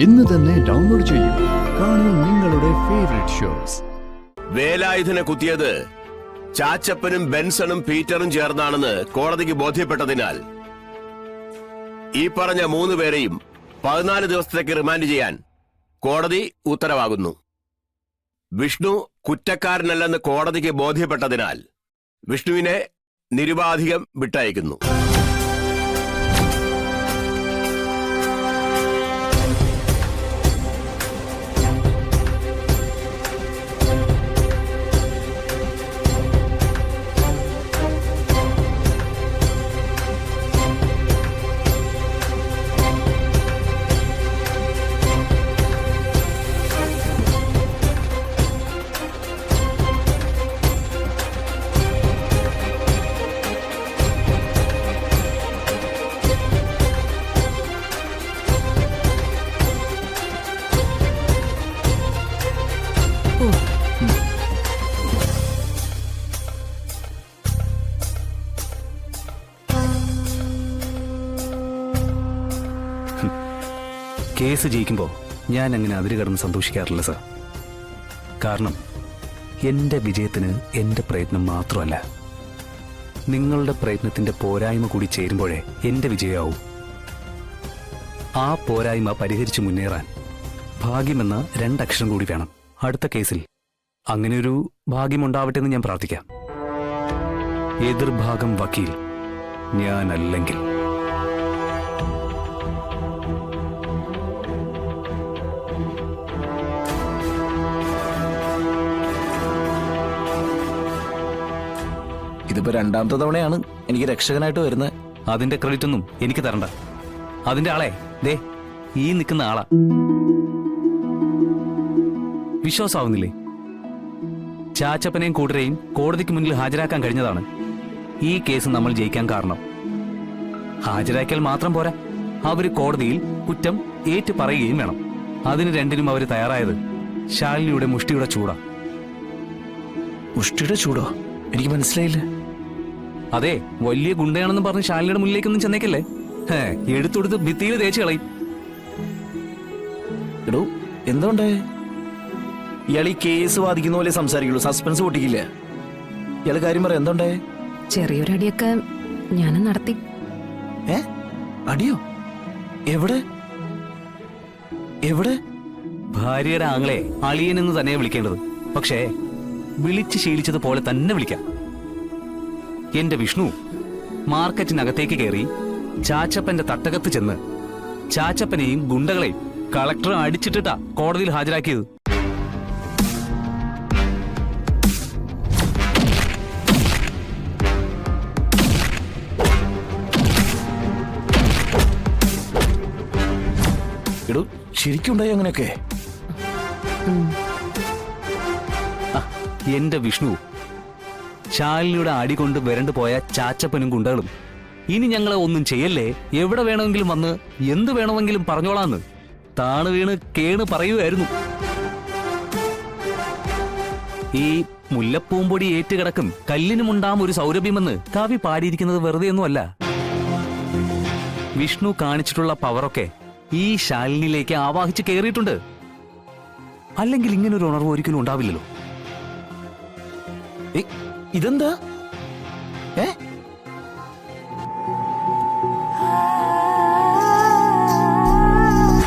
ഇന്ന് തന്നെ ഡൗൺലോഡ് ചെയ്യൂ. കാണൂ നിങ്ങളുടെ ഫേവറേറ്റ് ഷോസ്. വേലായുധനെ കുത്തിയത് ചാച്ചപ്പനും ബെൻസണും പീറ്ററും ചേർന്നാണെന്ന് കോടതിക്ക് ബോധ്യപ്പെട്ടതിനാൽ ഈ പറഞ്ഞ 3 പേരെയും 14 ദിവസത്തേക്ക് റിമാൻഡ് ചെയ്യാൻ കോടതി ഉത്തരവാകുന്നു. വിഷ്ണു കുറ്റക്കാരനല്ലെന്ന് കോടതിക്ക് ബോധ്യപ്പെട്ടതിനാൽ വിഷ്ണുവിനെ നിരുപാധികം വിട്ടയക്കുന്നു. കേസ് ജയിക്കുമ്പോൾ ഞാൻ അങ്ങനെ അതിര് കടന്ന് സന്തോഷിക്കാറില്ല സർ. കാരണം എൻ്റെ വിജയത്തിന് എൻ്റെ പ്രയത്നം മാത്രമല്ല, നിങ്ങളുടെ പ്രയത്നത്തിൻ്റെ പോരായ്മ കൂടി ചേരുമ്പോഴേ എൻ്റെ വിജയമാവും. ആ പോരായ്മ പരിഹരിച്ച് മുന്നേറാൻ ഭാഗ്യമെന്ന 2 അക്ഷരം കൂടി വേണം. അടുത്ത കേസിൽ അങ്ങനെയൊരു ഭാഗ്യമുണ്ടാവട്ടെ എന്ന് ഞാൻ പ്രാർത്ഥിക്കാം. എതിർഭാഗം വക്കീൽ ഞാനല്ലെങ്കിൽ. ഇതിപ്പോ 2ാമത്തെ തവണയാണ് എനിക്ക് രക്ഷകനായിട്ട് വരുന്നത്. അതിന്റെ ക്രെഡിറ്റ് ഒന്നും എനിക്ക് തരണ്ട. അതിന്റെ ആളെ ദേ ഈ നിൽക്കുന്ന ആളാ. വിശ്വാസാവുന്നില്ലേ? ചാച്ചപ്പനെയും കൂട്ടരെയും കോടതിക്ക് മുന്നിൽ ഹാജരാക്കാൻ കഴിഞ്ഞതാണ് ഈ കേസ് നമ്മൾ ജയിക്കാൻ കാരണം. ഹാജരാക്കിയാൽ മാത്രം പോരാ, അവര് കോടതിയിൽ കുറ്റം ഏറ്റു പറയുകയും വേണം. അതിന് രണ്ടിനും അവര് തയ്യാറായത് ശാലിനിയുടെ മുഷ്ടിയുടെ ചൂടാ. മുഷ്ടിയുടെ ചൂടോ? എനിക്ക് മനസ്സിലായില്ല. അതെ, വലിയ ഗുണ്ടയാണെന്ന് പറഞ്ഞ് ശാലിനിയുടെ മുന്നിലേക്കൊന്നും ചെന്നേക്കല്ലേ. എടുത്തൊടുത്ത് ഭിത്തിയിൽ തേച്ച് കളയും. എടോ, എന്തുകൊണ്ടേ ഇയാൾ ഈ കേസ് വാദിക്കുന്ന പോലെ സംസാരിക്കുള്ളൂ, സസ്പെൻസ് പൊട്ടിക്കില്ല. ഇയാൾ കാര്യം പറ, എന്തുകൊണ്ടേ? ചെറിയൊരടിയൊക്കെ ഞാനും നടത്തി. അടിയോ? എവിടെ എവിടെ? ഭാര്യയുടെ ആങ്ങളെ അളിയനെന്ന് തന്നെ വിളിക്കേണ്ടത്. പക്ഷേ വിളിച്ച് ശീലിച്ചതുപോലെ തന്നെ വിളിക്കാം. എന്റെ വിഷ്ണു മാർക്കറ്റിനകത്തേക്ക് കയറി ചാച്ചപ്പന്റെ തട്ടകത്ത് ചെന്ന് ചാച്ചപ്പനെയും ഗുണ്ടകളെയും കളക്ടറെ അടിച്ചിട്ടിട്ടാ കോടതിയിൽ ഹാജരാക്കിയത്. എടോ, ശരിക്കുണ്ടായി അങ്ങനെയൊക്കെ? എന്റെ വിഷ്ണു ശാലിനിയുടെ അടി കൊണ്ട് വരണ്ടു പോയ ചാച്ചപ്പനും ഗുണ്ടകളും ഇനി ഞങ്ങളെ ഒന്നും ചെയ്യല്ലേ, എവിടെ വേണമെങ്കിലും വന്ന് എന്ത് വേണമെങ്കിലും പറഞ്ഞോളാന്ന് താണ് വീണ് കേണ് പറയുകയായിരുന്നു. ഈ മുല്ലപ്പൂമ്പൊടി ഏറ്റുകിടക്കും കല്ലിനുമുണ്ടാം ഒരു സൗരഭ്യമെന്ന് കവി പാടിയിരിക്കുന്നത് വെറുതെയൊന്നുമല്ല. വിഷ്ണു കാണിച്ചിട്ടുള്ള പവറൊക്കെ ഈ ശാലിനിയിലേക്ക് ആവാഹിച്ച് കയറിയിട്ടുണ്ട്. അല്ലെങ്കിൽ ഇങ്ങനൊരു ഉണർവ് ഒരിക്കലും ഉണ്ടാവില്ലല്ലോ. ഇതെന്താ?